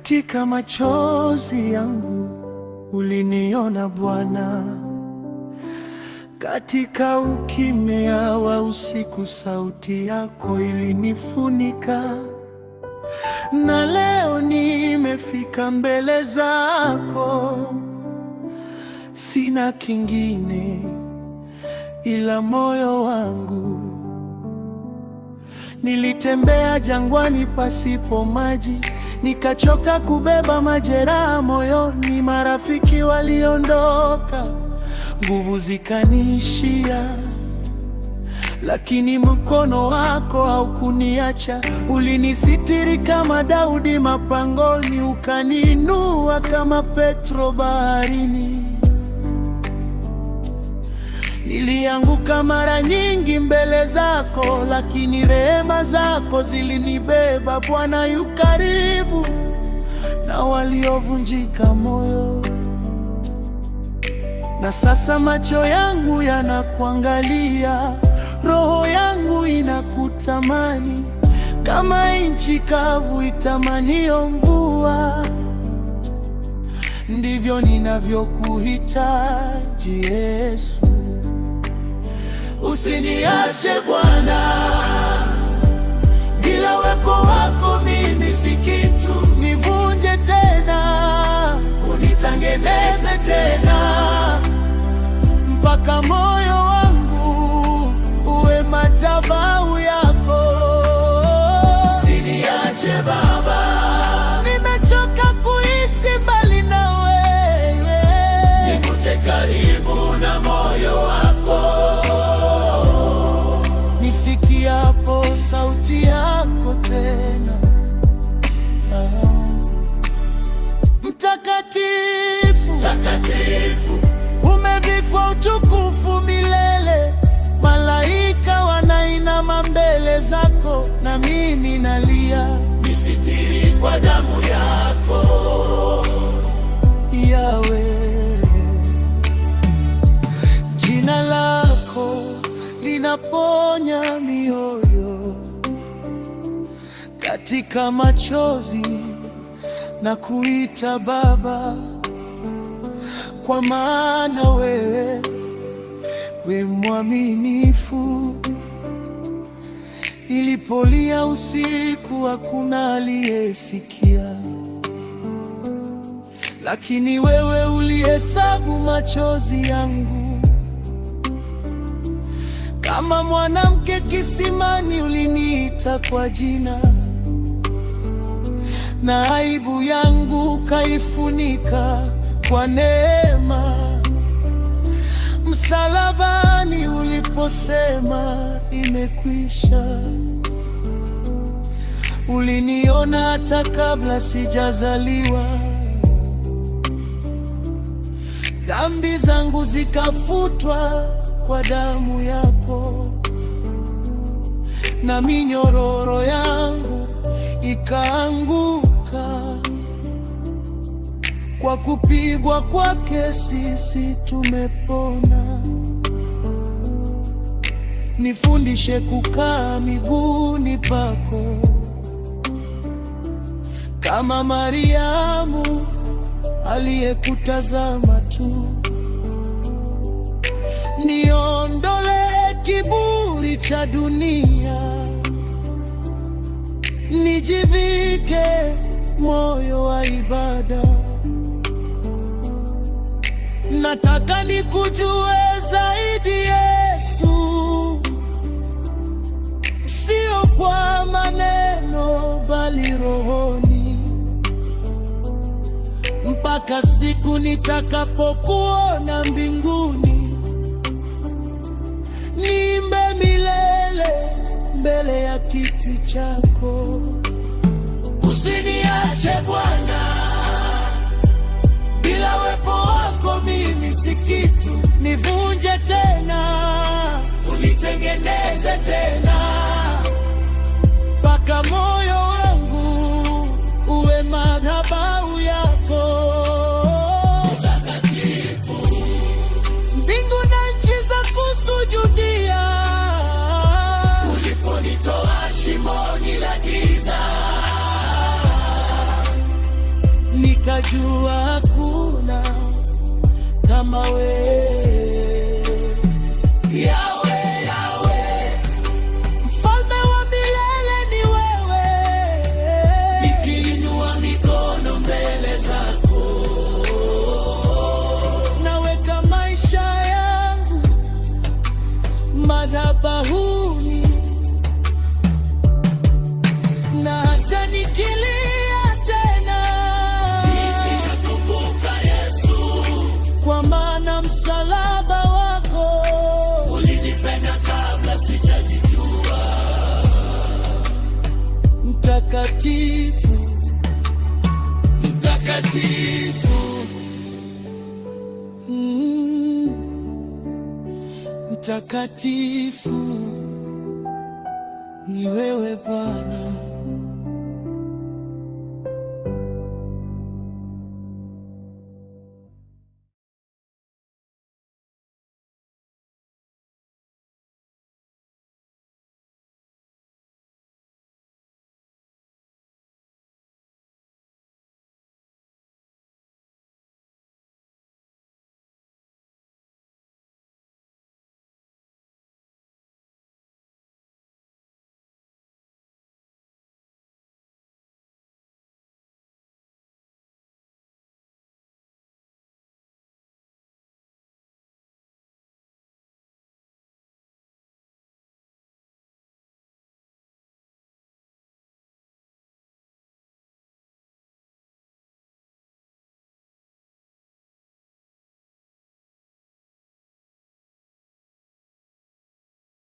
Katika machozi yangu uliniona Bwana, katika ukimya wa usiku sauti yako ilinifunika. Na leo nimefika mbele zako, sina kingine ila moyo wangu. Nilitembea jangwani pasipo maji, nikachoka kubeba majeraha moyoni. Marafiki waliondoka, nguvu zikaniishia, lakini mkono wako haukuniacha. Ulinisitiri kama Daudi mapangoni, ukaniinua kama Petro baharini. Nilianguka mara nyingi mbele zako, lakini rehema zako zilinibeba. Bwana yu karibu na waliovunjika moyo. Na sasa macho yangu yanakuangalia, roho yangu inakutamani, kama nchi kavu itamanio mvua, ndivyo ninavyokuhitaji Yesu. Usiniache Bwana, bila uwepo wako mimi si kitu. Nivunje tena, unitengeneze tena, mpaka moyo wangu uwe madhabahu yako. Usiniache Baba, nimechoka kuishi mbali na wewe. Nivute karibu na moyo wako, nisikiapo sauti yako tena. Mtakatifu, mtakatifu, umevikwa utukufu milele. Malaika wanainama mbele zako, na mimi nalia. Nisitiri kwa damu yako Yahweh. Jina lako linaponya mioyo, katika machozi na kuita Baba, kwa maana wewe mwaminifu. Nilipolia usiku hakuna aliyesikia, lakini wewe ulihesabu machozi yangu. Kama mwanamke kisimani uliniita kwa jina, na aibu yangu kaifunika kwa neema. Msalabani uliposema imekwisha, uliniona hata kabla sijazaliwa. Dhambi zangu zikafutwa kwa damu yako, na minyororo yangu ikaanguka. Kwa kupigwa kwake sisi tumepona. Nifundishe kukaa miguuni pako, kama Mariamu aliyekutazama tu. Niondole kiburi cha dunia, nijivike moyo wa ibada. Nataka nikujue zaidi Yesu, sio kwa maneno bali rohoni, mpaka siku nitakapokuona mbinguni. Niimbe milele mbele ya kiti chako. Usiniache Bwana, bila uwepo wako mimi si kitu. Nivunje tena, unitengeneze tena, mpaka moyo wangu uwe madhabahu yako. Mtakatifu, mbingu na nchi za kusujudia. Uliponitoa shimoni la giza, msalaba wako. Ulinipenda kabla sijajijua. Mtakatifu, mtakatifu, mtakatifu ni wewe Bwana.